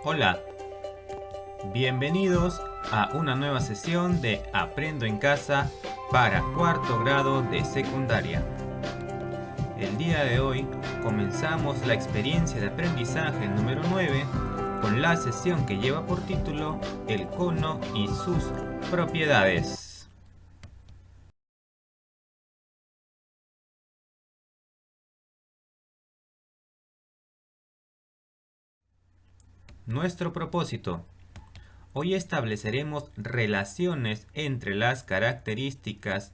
Hola, bienvenidos a una nueva sesión de Aprendo en Casa para cuarto grado de secundaria. El día de hoy comenzamos la experiencia de aprendizaje número 9 con la sesión que lleva por título El cono y sus propiedades. Nuestro propósito. Hoy estableceremos relaciones entre las características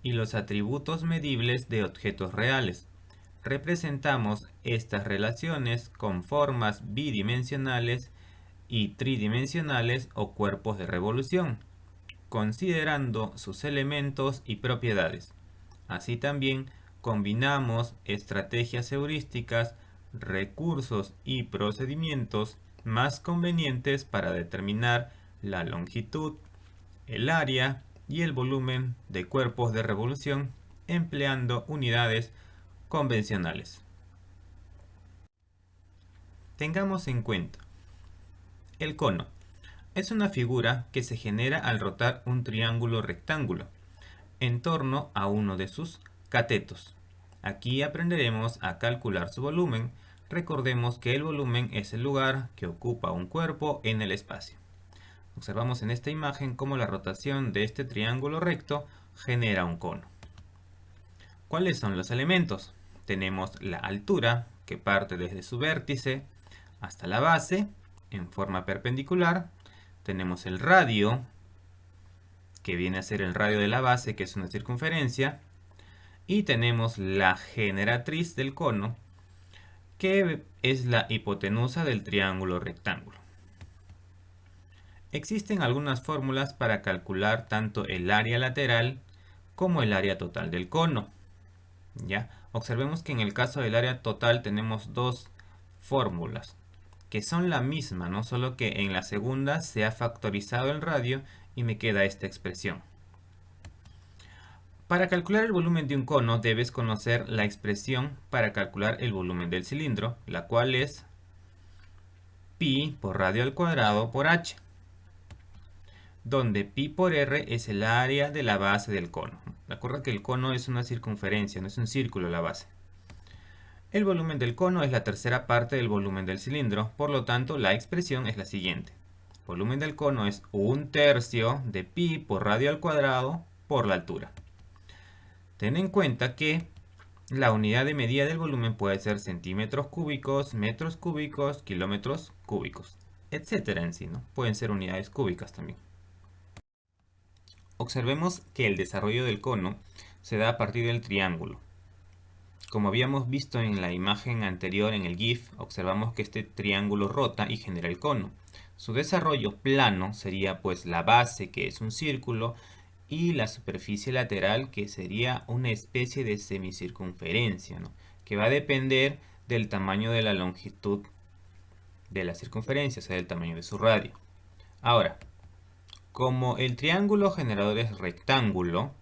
y los atributos medibles de objetos reales. Representamos estas relaciones con formas bidimensionales y tridimensionales o cuerpos de revolución, considerando sus elementos y propiedades. Así también combinamos estrategias heurísticas, recursos y procedimientos más convenientes para determinar la longitud, el área y el volumen de cuerpos de revolución empleando unidades convencionales. Tengamos en cuenta, el cono es una figura que se genera al rotar un triángulo rectángulo en torno a uno de sus catetos. Aquí aprenderemos a calcular su volumen. Recordemos que el volumen es el lugar que ocupa un cuerpo en el espacio. Observamos en esta imagen cómo la rotación de este triángulo recto genera un cono. ¿Cuáles son los elementos? Tenemos la altura, que parte desde su vértice hasta la base en forma perpendicular. Tenemos el radio, que viene a ser el radio de la base, que es una circunferencia. Y tenemos la generatriz del cono, que es la hipotenusa del triángulo rectángulo. Existen algunas fórmulas para calcular tanto el área lateral como el área total del cono. ¿Ya? Observemos que en el caso del área total tenemos dos fórmulas que son la misma, ¿no? Solo que en la segunda se ha factorizado el radio y me queda esta expresión. Para calcular el volumen de un cono debes conocer la expresión para calcular el volumen del cilindro, la cual es pi por radio al cuadrado por h, donde pi por r es el área de la base del cono. Recuerda que el cono es una circunferencia, no es un círculo la base. El volumen del cono es la tercera parte del volumen del cilindro, por lo tanto la expresión es la siguiente. El volumen del cono es 1/3 de pi por radio al cuadrado por la altura. Ten en cuenta que la unidad de medida del volumen puede ser centímetros cúbicos, metros cúbicos, kilómetros cúbicos, etcétera en sí, ¿no? Pueden ser unidades cúbicas también. Observemos que el desarrollo del cono se da a partir del triángulo. Como habíamos visto en la imagen anterior en el GIF, observamos que este triángulo rota y genera el cono. Su desarrollo plano sería pues la base, que es un círculo, y la superficie lateral, que sería una especie de semicircunferencia, ¿no? Que va a depender del tamaño de la longitud de la circunferencia, o sea, del tamaño de su radio. Ahora, como el triángulo generador es rectángulo,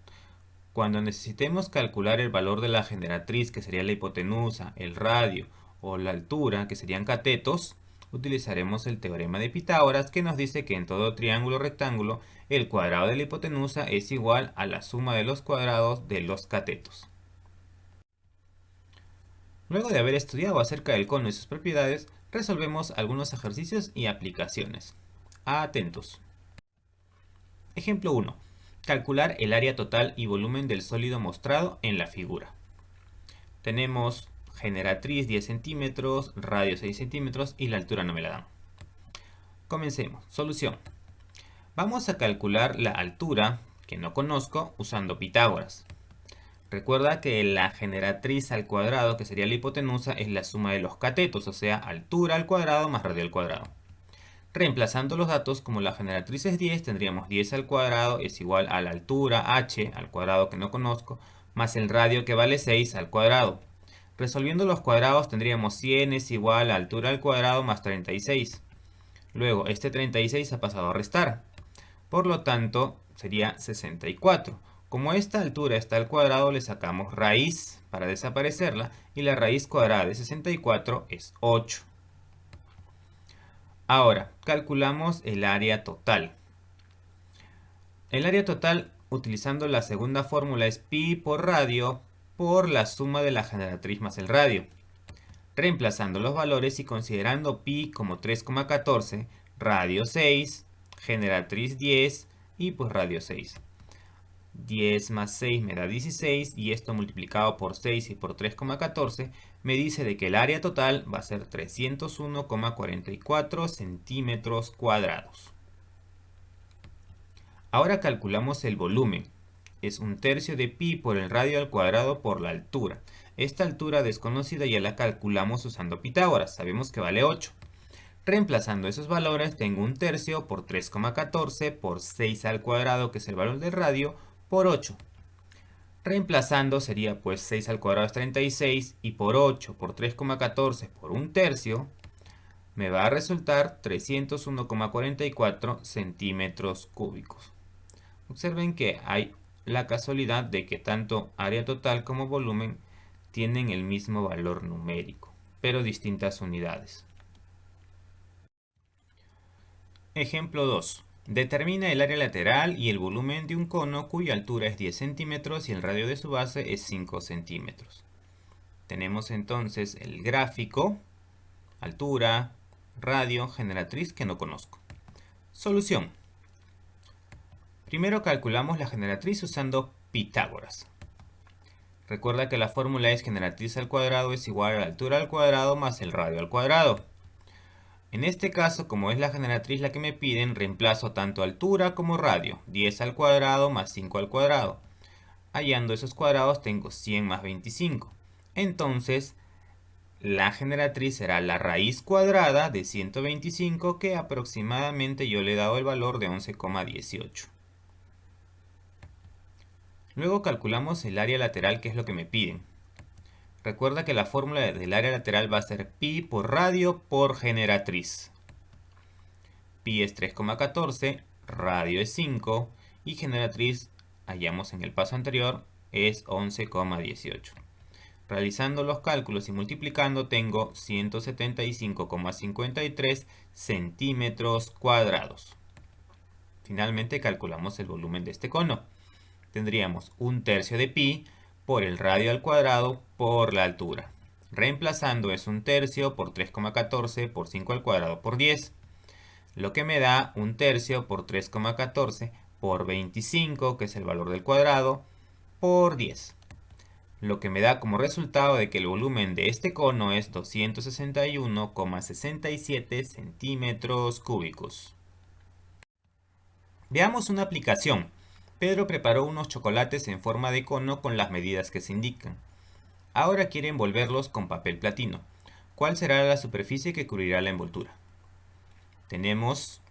cuando necesitemos calcular el valor de la generatriz, que sería la hipotenusa, el radio o la altura, que serían catetos, utilizaremos el teorema de Pitágoras, que nos dice que en todo triángulo rectángulo el cuadrado de la hipotenusa es igual a la suma de los cuadrados de los catetos. Luego de haber estudiado acerca del cono y sus propiedades, resolvemos algunos ejercicios y aplicaciones. Atentos. Ejemplo 1. Calcular el área total y volumen del sólido mostrado en la figura. Tenemos generatriz 10 centímetros, radio 6 centímetros y la altura no me la dan. Comencemos. Solución. Vamos a calcular la altura, que no conozco, usando Pitágoras. Recuerda que la generatriz al cuadrado, que sería la hipotenusa, es la suma de los catetos, o sea, altura al cuadrado más radio al cuadrado. Reemplazando los datos, como la generatriz es 10, tendríamos 10 al cuadrado es igual a la altura h al cuadrado, que no conozco, más el radio, que vale 6 al cuadrado. Resolviendo los cuadrados tendríamos 100 es igual a altura al cuadrado más 36. Luego este 36 ha pasado a restar. Por lo tanto sería 64. Como esta altura está al cuadrado, le sacamos raíz para desaparecerla y la raíz cuadrada de 64 es 8. Ahora, calculamos el área total. El área total, utilizando la segunda fórmula, es pi por radio por la suma de la generatriz más el radio. Reemplazando los valores y considerando pi como 3,14, radio 6, generatriz 10 y pues radio 6. 10 más 6 me da 16 y esto multiplicado por 6 y por 3,14 me dice de que el área total va a ser 301,44 centímetros cuadrados. Ahora calculamos el volumen. Es 1/3 de pi por el radio al cuadrado por la altura. Esta altura desconocida ya la calculamos usando Pitágoras. Sabemos que vale 8. Reemplazando esos valores tengo 1/3 por 3,14 por 6 al cuadrado, que es el valor del radio, por 8. Reemplazando sería pues 6 al cuadrado es 36 y por 8 por 3,14 por 1/3 me va a resultar 301,44 centímetros cúbicos. Observen que hay la casualidad de que tanto área total como volumen tienen el mismo valor numérico, pero distintas unidades. Ejemplo 2. Determina el área lateral y el volumen de un cono cuya altura es 10 centímetros y el radio de su base es 5 centímetros. Tenemos entonces el gráfico, altura, radio, generatriz que no conozco. Solución. Primero calculamos la generatriz usando Pitágoras. Recuerda que la fórmula es generatriz al cuadrado es igual a la altura al cuadrado más el radio al cuadrado. En este caso, como es la generatriz la que me piden, reemplazo tanto altura como radio. 10 al cuadrado más 5 al cuadrado. Hallando esos cuadrados tengo 100 más 25. Entonces, la generatriz será la raíz cuadrada de 125, que aproximadamente yo le he dado el valor de 11,18. Luego calculamos el área lateral, que es lo que me piden. Recuerda que la fórmula del área lateral va a ser pi por radio por generatriz. Pi es 3,14, radio es 5 y generatriz, hallamos en el paso anterior, es 11,18. Realizando los cálculos y multiplicando tengo 175,53 centímetros cuadrados. Finalmente calculamos el volumen de este cono. Tendríamos 1/3 de pi por el radio al cuadrado por la altura. Reemplazando es 1/3 por 3,14 por 5 al cuadrado por 10. Lo que me da 1/3 por 3,14 por 25, que es el valor del cuadrado, por 10. Lo que me da como resultado de que el volumen de este cono es 261,67 centímetros cúbicos. Veamos una aplicación. Pedro preparó unos chocolates en forma de cono con las medidas que se indican. Ahora quiere envolverlos con papel platino. ¿Cuál será la superficie que cubrirá la envoltura? Tenemos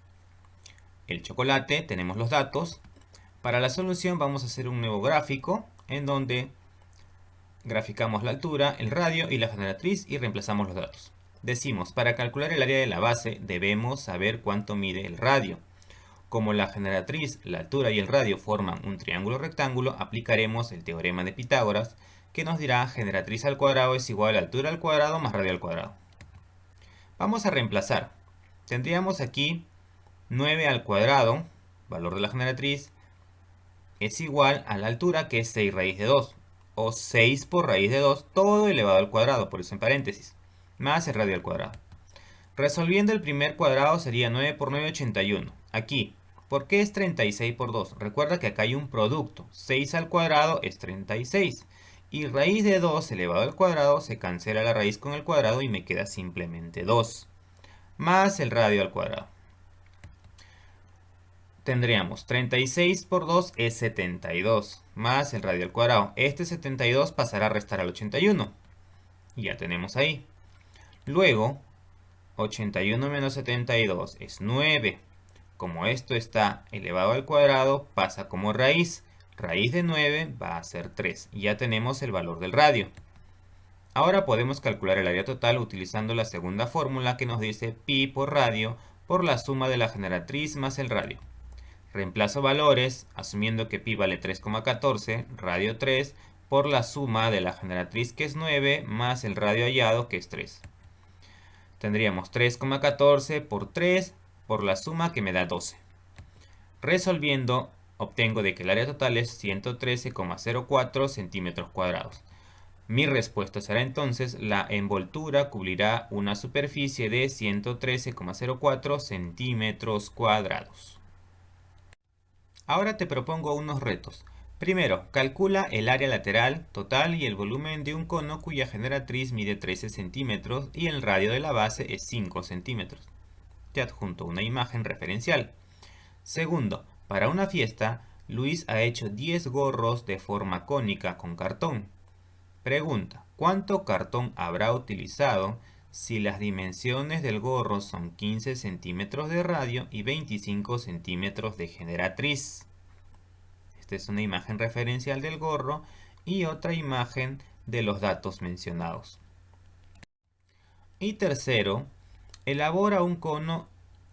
el chocolate, tenemos los datos. Para la solución vamos a hacer un nuevo gráfico en donde graficamos la altura, el radio y la generatriz y reemplazamos los datos. Decimos, para calcular el área de la base debemos saber cuánto mide el radio. Como la generatriz, la altura y el radio forman un triángulo rectángulo, aplicaremos el teorema de Pitágoras, que nos dirá generatriz al cuadrado es igual a altura al cuadrado más radio al cuadrado. Vamos a reemplazar. Tendríamos aquí 9 al cuadrado, valor de la generatriz, es igual a la altura, que es 6 raíz de 2, o 6 por raíz de 2, todo elevado al cuadrado, por eso en paréntesis, más el radio al cuadrado. Resolviendo el primer cuadrado sería 9 por 9, 81. Aquí, ¿por qué es 36 por 2? Recuerda que acá hay un producto. 6 al cuadrado es 36. Y raíz de 2 elevado al cuadrado se cancela la raíz con el cuadrado y me queda simplemente 2. Más el radio al cuadrado. Tendríamos 36 por 2 es 72. Más el radio al cuadrado. Este 72 pasará a restar al 81. Y ya tenemos ahí. Luego, 81 menos 72 es 9. Como esto está elevado al cuadrado, pasa como raíz. Raíz de 9 va a ser 3. Y ya tenemos el valor del radio. Ahora podemos calcular el área total utilizando la segunda fórmula, que nos dice pi por radio por la suma de la generatriz más el radio. Reemplazo valores, asumiendo que pi vale 3,14, radio 3, por la suma de la generatriz, que es 9, más el radio hallado, que es 3. Tendríamos 3,14 por 3 por la suma que me da 12. Resolviendo, obtengo de que el área total es 113,04 centímetros cuadrados. Mi respuesta será entonces: la envoltura cubrirá una superficie de 113,04 centímetros cuadrados. Ahora te propongo unos retos. Primero, calcula el área lateral total y el volumen de un cono cuya generatriz mide 13 centímetros y el radio de la base es 5 centímetros. Te adjunto una imagen referencial. Segundo, para una fiesta, Luis ha hecho 10 gorros de forma cónica con cartón. Pregunta: ¿cuánto cartón habrá utilizado si las dimensiones del gorro son 15 centímetros de radio y 25 centímetros de generatriz? Esta es una imagen referencial del gorro y otra imagen de los datos mencionados. Y tercero, elabora un cono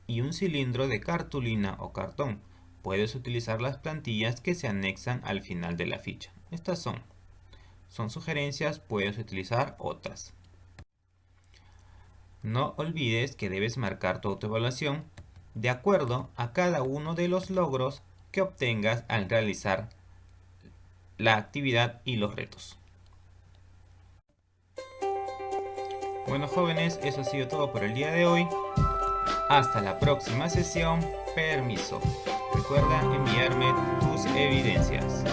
y un cilindro de cartulina o cartón. Puedes utilizar las plantillas que se anexan al final de la ficha. Estas son sugerencias, puedes utilizar otras. No olvides que debes marcar tu autoevaluación de acuerdo a cada uno de los logros que obtengas al realizar la actividad y los retos. Bueno, jóvenes, eso ha sido todo por el día de hoy. Hasta la próxima sesión. Permiso. Recuerda enviarme tus evidencias.